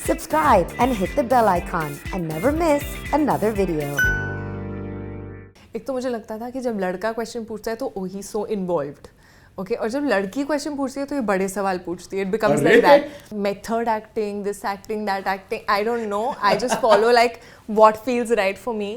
subscribe and hit the bell icon and never miss another video. एक तो मुझे लगता था कि जब लड़का क्वेश्चन पूछता है तो ही सो इन्वॉल्व्ड ओके और जब लड़की क्वेश्चन पूछती है तो ये बड़े सवाल पूछती है. It becomes like that method acting, this acting, that acting. I don't know, I just follow like what feels right for me.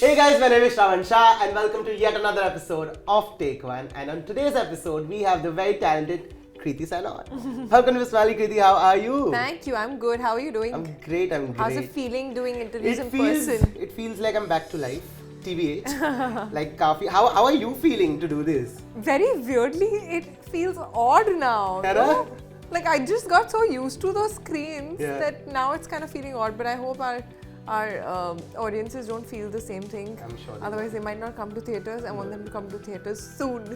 Hey guys, my name is Shravan Shah and welcome to yet another episode of Take One. And on today's episode, we have the very talented Kriti Sanon. Welcome to MissMalini, Kriti. How are you? Thank you. I'm good. How are you doing? I'm great. How's it feeling doing interviews in person? It feels like I'm back to life. TBH. Like coffee. How are you feeling to do this? Very weirdly, it feels odd now. No? Like I just got so used to those screens that now it's kind of feeling odd. But I hope our audiences don't feel the same thing. I'm sure. Otherwise, they might not come to theatres. I want them to come to theatres soon.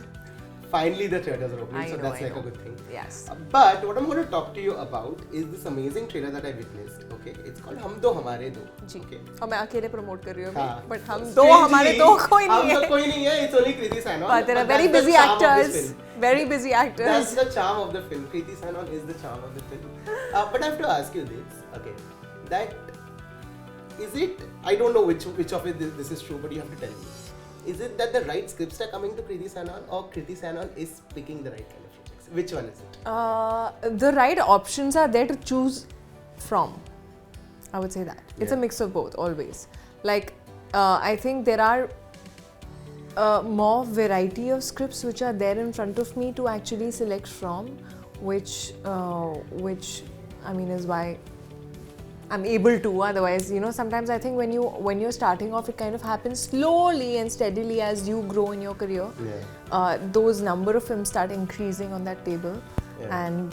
Finally, the theatres are opening, so that's like a good thing. Yes. But what I'm going to talk to you about is this amazing trailer that I witnessed. Okay, it's called Do Hamare Do. जी. Okay. और मैं अकेले promote कर रही हूँ हाँ. But हम दो हमारे दो कोई नहीं है. हम तो कोई नहीं है. It's only Kriti Sanon. But there are very busy actors. Very busy actors. That's the charm of the film. Kriti Sanon is the charm of the film. But I have to ask you this. Okay, that is it? I don't know which of it this is true, but you have to tell me. Is it that the right scripts are coming to Kriti Sanon, or Kriti Sanon is picking the right kind of projects? Which one is it? The right options are there to choose from. I would say that. It's a mix of both, always. Like, I think there are more variety of scripts which are there in front of me to actually select from, which I mean is why I'm able to. Otherwise, you know, sometimes I think when you're starting off, it kind of happens slowly and steadily as you grow in your career. Those number of films start increasing on that table, and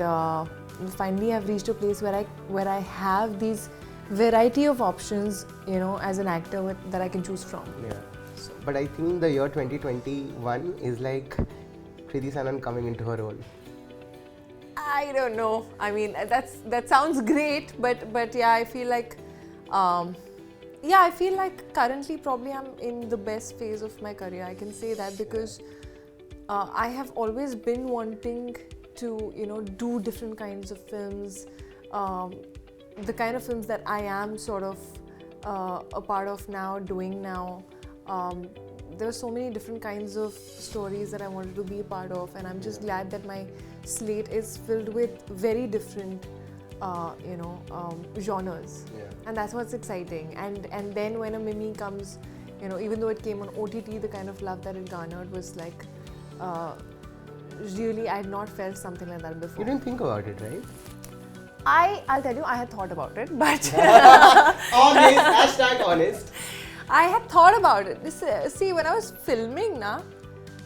finally I've reached a place where I have these variety of options, you know, as an actor that I can choose from. So, but I think the year 2021 is like Kriti Sanon coming into her role. I don't know. I mean, that sounds great, but yeah, I feel like currently probably I'm in the best phase of my career. I can say that because I have always been wanting to, you know, do different kinds of films. The kind of films that I am sort of a part of now, doing now. There are so many different kinds of stories that I wanted to be a part of, and I'm just glad that my slate is filled with very different, genres, and that's what's exciting. And then when a Mimi comes, you know, even though it came on OTT, the kind of love that it garnered was like, really, I had not felt something like that before. You didn't think about it, right? I'll tell you, I had thought about it, but Honest, #honest. I had thought about it. See, when I was filming,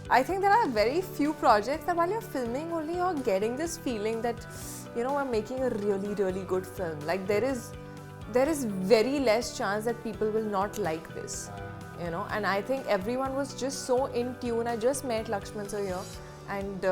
I think there are very few projects that while you're filming only you're getting this feeling that, you know, I'm making a really, really good film. Like there is very less chance that people will not like this, you know. And I think everyone was just so in tune. I just met Lakshman sir here, and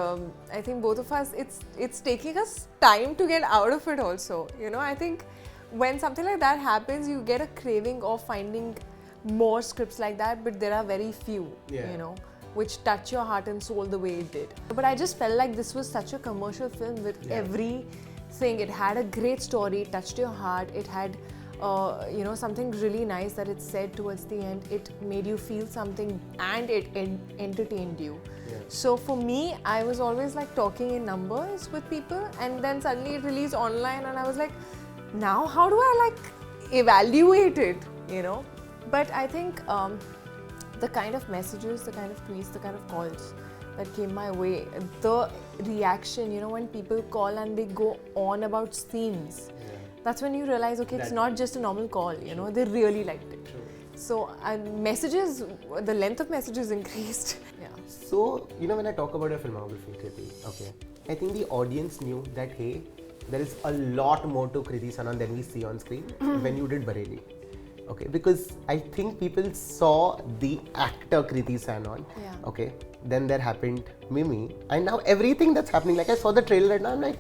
I think both of us, it's taking us time to get out of it also. You know, I think when something like that happens, you get a craving of finding more scripts like that, but there are very few, you know, which touch your heart and soul the way it did. But I just felt like this was such a commercial film with everything. It had a great story, it touched your heart, it had you know, something really nice that it said towards the end. It made you feel something and it entertained you. So for me, I was always like talking in numbers with people, and then suddenly it released online and I was like, now how do I like evaluate it, you know? But I think the kind of messages, the kind of tweets, the kind of calls that came my way, the reaction, you know, when people call and they go on about scenes, that's when you realize, okay, it's not just a normal call, you know, they really liked it. So messages, the length of messages increased. So, you know, when I talk about your filmography, Kriti, okay, I think the audience knew that, hey, there is a lot more to Kriti Sanon than we see on screen when you did Bareilly. Okay, because I think people saw the actor Kriti Sanon. Okay, then there happened Mimi, and now everything that's happening, like I saw the trailer and now I'm like,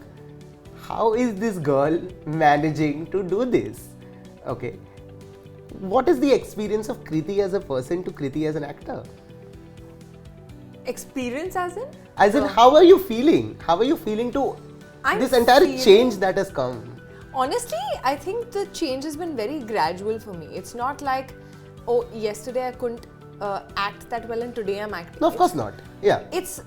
how is this girl managing to do this? Okay, what is the experience of Kriti as a person to Kriti as an actor? Experience as in? As in, how are you feeling? How are you feeling to this entire change that has come? Honestly, I think the change has been very gradual for me. It's not like, oh, yesterday I couldn't act that well and today I'm acting. No, of course not. Yeah. It's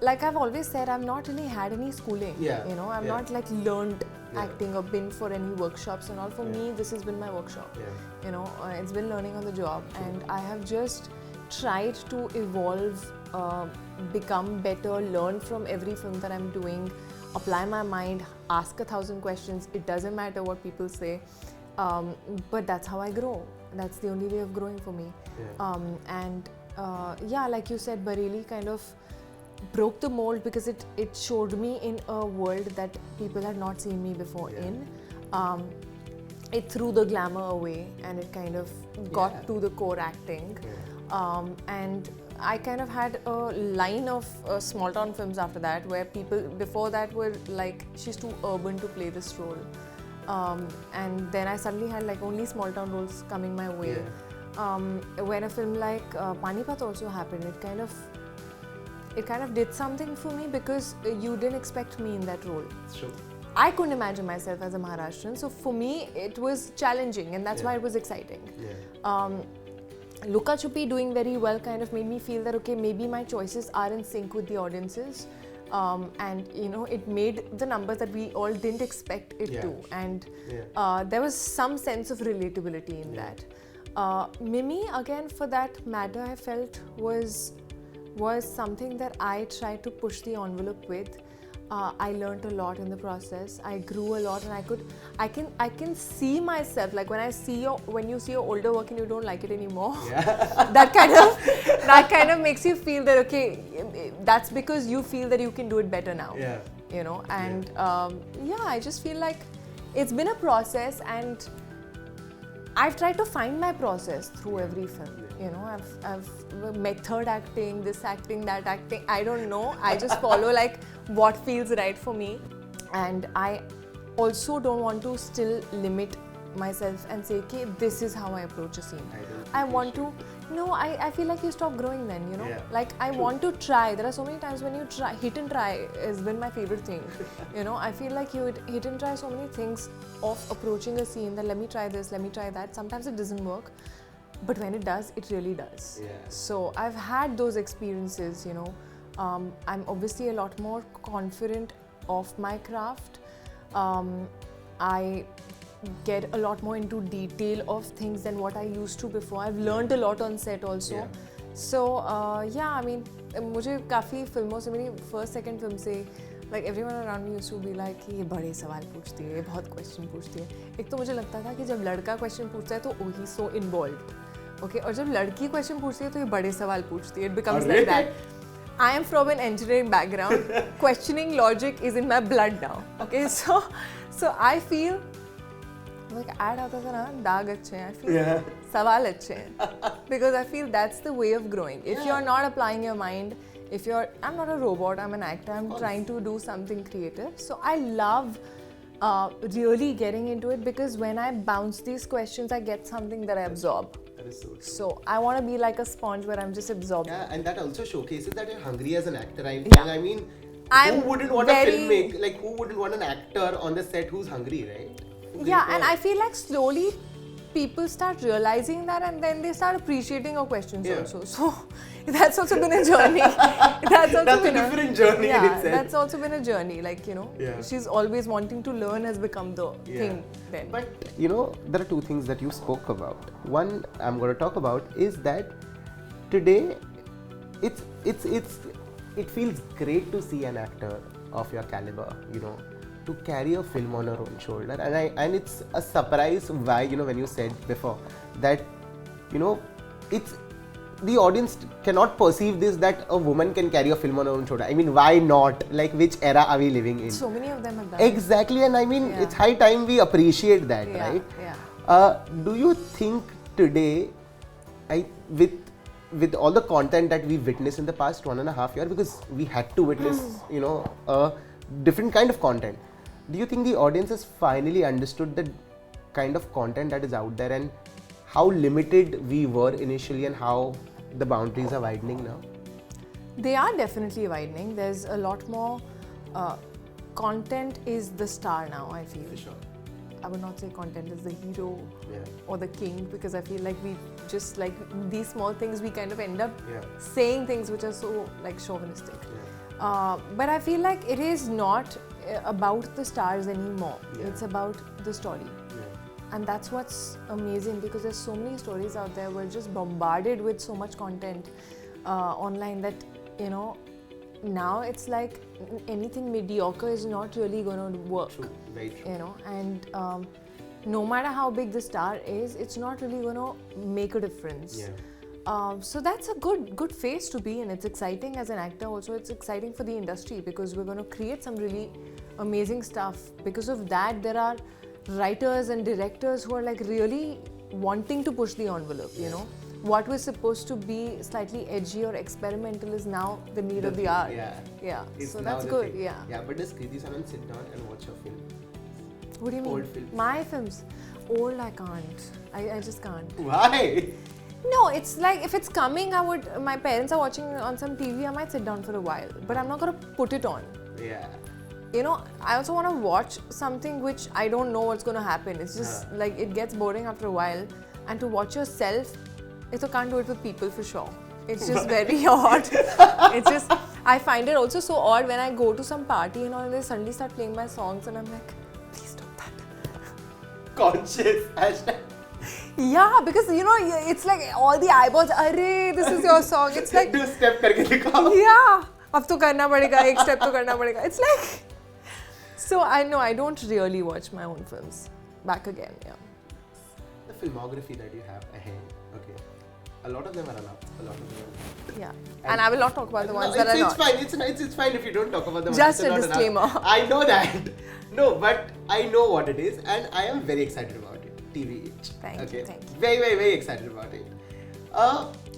like I've always said, I've not really had any schooling. Yeah. You know, I've not like learned acting or been for any workshops and all. For me, this has been my workshop. Yeah. You know, it's been learning on the job, and I have just tried to evolve, become better, learn from every film that I'm doing, apply my mind, ask 1,000 questions. It doesn't matter what people say, but that's how I grow. That's the only way of growing for me. Yeah. Like you said, Bareilly kind of broke the mold because it showed me in a world that people had not seen me before in. It threw the glamour away and it kind of got to the core acting. And I kind of had a line of small town films after that, where people before that were like, she's too urban to play this role. And then I suddenly had like only small town roles coming my way. When a film like Panipat also happened, it kind of did something for me because you didn't expect me in that role. Sure. I couldn't imagine myself as a Maharashtrian, so for me it was challenging, and that's why it was exciting. Luka Chupi doing very well kind of made me feel that okay, maybe my choices are in sync with the audiences, and you know, it made the numbers that we all didn't expect it to, and there was some sense of relatability in that. Mimi, again, for that matter, I felt was something that I tried to push the envelope with. I learned a lot in the process. I grew a lot, and I can see myself, like when you see your older work and you don't like it anymore. that kind of makes you feel that okay, that's because you feel that you can do it better now. You know, and I just feel like it's been a process, and I've tried to find my process through every film. You know, I've method acting, this acting, that acting. I don't know. I just follow like what feels right for me, and I also don't want to still limit myself and say, okay, this is how I approach a scene. I want to. No, I feel like you stop growing then. You know, like I want to try. There are so many times when you try, hit and try has been my favorite thing. You know, I feel like you hit and try so many things of approaching a scene. That let me try this, let me try that. Sometimes it doesn't work. But when it does, it really does. So I've had those experiences, you know. I'm obviously a lot more confident of my craft. I get a lot more into detail of things than what I used to before. I've learned a lot on set also. So I mean, मुझे काफ़ी फिल्मों से, मेरी first, second film से, like everyone around me used to be like कि ये बड़े सवाल पूछती है, ये बहुत question पूछती है. एक तो मुझे लगता था कि जब लड़का question पूछता है तो oh, he's so involved. Okay, और जब लड़की question पूछती है तो ये बड़े सवाल पूछती है. It becomes like that. I am from an engineering background. Questioning logic is in my blood now. Okay, so I feel like ad आता था ना, दाग अच्छे हैं. I feel सवाल अच्छे हैं. Because I feel that's the way of growing. If you're not applying your mind, I'm not a robot, I'm an actor, I'm trying to do something creative. So I love really getting into it, because when I bounce these questions, I get something that I absorb. That is so true. So I want to be like a sponge where I'm just absorbing. Yeah, and that also showcases that you're hungry as an actor. I mean, I'm who wouldn't want a filmmaker, like who wouldn't want an actor on the set who's hungry, right? And I feel like slowly people start realizing that, and then they start appreciating our questions also. So that's also been a journey. That's a different journey in itself. That's also been a journey. Like, you know, she's always wanting to learn has become the thing then. But, you know, there are two things that you spoke about. One I'm going to talk about is that today it feels great to see an actor of your caliber, you know, to carry a film on her own shoulder, and it's a surprise why, you know, when you said before that, you know, it's the audience cannot perceive this, that a woman can carry a film on her own shoulder. I mean, why not? Like, which era are we living in? So many of them have done exactly, and I mean, it's high time we appreciate that, right? Do you think today, with all the content that we witnessed in the past 1.5 years, because we had to witness, you know, a different kind of content, do you think the audience has finally understood the kind of content that is out there, and how limited we were initially and how the boundaries are widening now? They are definitely widening. There's a lot more content is the star now, I feel. For sure. I would not say content is the hero Yeah. or the king, because I feel like we just like these small things, we kind of end up Yeah. saying things which are so like chauvinistic. Yeah. But I feel like it is not about the stars anymore. Yeah. It's about the story. Yeah. And that's what's amazing, because there's so many stories out there. We're just bombarded with so much content online that, you know, now it's like anything mediocre is not really going to work. True. Very true. You know, and no matter how big the star is, it's not really going to make a difference. Yeah. So that's a good phase to be in. It's exciting as an actor. Also, it's exciting for the industry, because we're going to create some really amazing stuff. Because of that, there are writers and directors who are like really wanting to push the envelope. You know, what was supposed to be slightly edgy or experimental is now the need of the hour. Yeah. Yeah. It's So now that's the good. thing. Yeah. Yeah, but does Kriti Sanon sit down and watch your film? What do you mean? Old films. My films. Old, I can't. I just can't. Why? No, it's like if it's coming, my parents are watching on some TV, I might sit down for a while, but I'm not gonna put it on. Yeah. You know, I also want to watch something which I don't know what's gonna happen. It's just like it gets boring after a while, and to watch yourself, I can't do it with people for sure. It's just very odd. It's just, I find it also so odd when I go to some party and all, they suddenly start playing my songs and I'm like, please stop that. Conscious hashtag. Yeah, because you know, it's like all the eyeballs, arey, this is your song. It's like, Do step karke dikhao. yeah, अब तो करना पड़ेगा, एक step तो करना पड़ेगा. It's like, so I know I don't really watch my own films. Back again, yeah. The filmography that you have ahead, okay. A lot of them are allowed. A lot of them are. Yeah, and I will not talk about the ones No, that are it's not. fine. It's fine if you don't talk about the ones Just that a are not disclaimer. allowed. I know that. No, but I know what it is, and I am very excited about it. TV. Thank you, thank you. Very, very, very excited about it.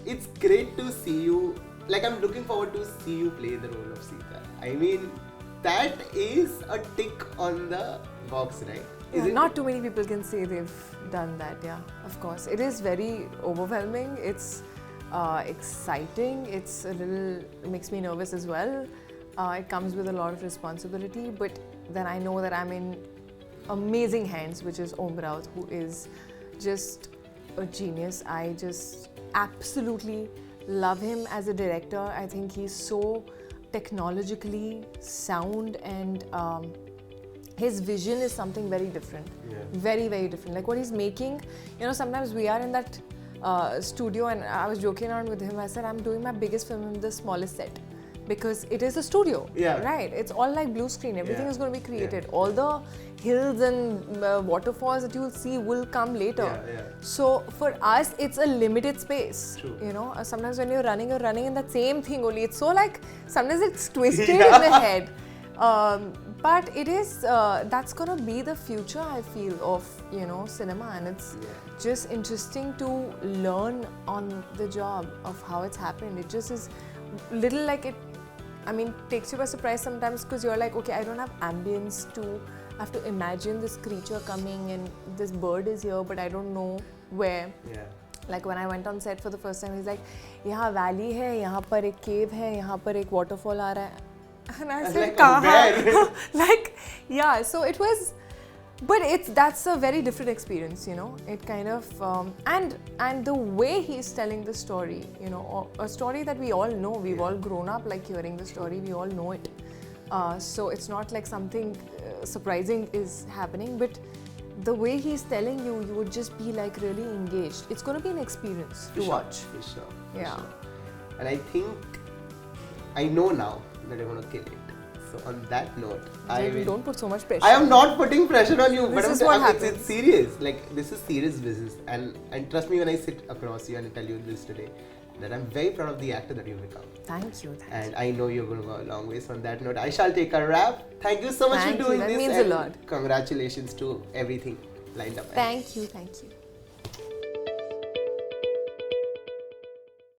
It's great to see you. Like, I'm looking forward to see you play the role of Sita. I mean, that is a tick on the box, right? Yeah, Is it? not too many people can say they've done that, yeah, of course. It is very overwhelming, it's exciting, it's a little, it makes me nervous as well. It comes with a lot of responsibility, but then I know that I'm in amazing hands, which is Om Raut, who is just a genius. I just absolutely love him as a director. I think he's so technologically sound, and his vision is something very different. Yeah. Very, very different. Like what he's making, you know, sometimes we are in that studio, and I was joking around with him. I said, I'm doing my biggest film in the smallest set, because it is a studio, Yeah. right? It's all like blue screen. Everything Yeah. is going to be created. Yeah. All the hills and waterfalls that you'll see will come later. Yeah, yeah. So for us, it's a limited space. True. You know, sometimes when you're running in that same thing only. It's so like, sometimes it's twisted Yeah. in the head. But it is, that's gonna be the future, I feel, of, you know, cinema, and it's just interesting to learn on the job of how it's happened. It just is little like it, I mean, takes you by surprise sometimes, because you're like, okay, I don't have ambience to, I have to imagine this creature coming and this bird is here, but I don't know where. Yeah. Like when I went on set for the first time, he's like, यहाँ valley है, यहाँ पर एक cave है, यहाँ पर एक waterfall आ रहा है. And I said, like, कहाँ? Like, yeah, so it was, but that's a very different experience, you know. It kind of, and the way he's telling the story, you know, a story that we all know, we've all grown up like hearing the story, we all know it. So it's not like something surprising is happening, but the way he's telling you, you would just be like really engaged. It's going to be an experience to watch. For sure. For Yeah. sure. And I think, I know now that I'm going to kill it. So on that note, Don't put so much pressure. I am not putting pressure on you, This but is what happens. it's serious. Like, this is serious business, and trust me when I sit across you and tell you this today, that I'm very proud of the actor that you've become. Thank you. And I know you're going to go a long way. So on that note, I shall take a wrap. Thank you so much Thank for you. doing That this. means a and lot. Congratulations to everything lined up. Thank you.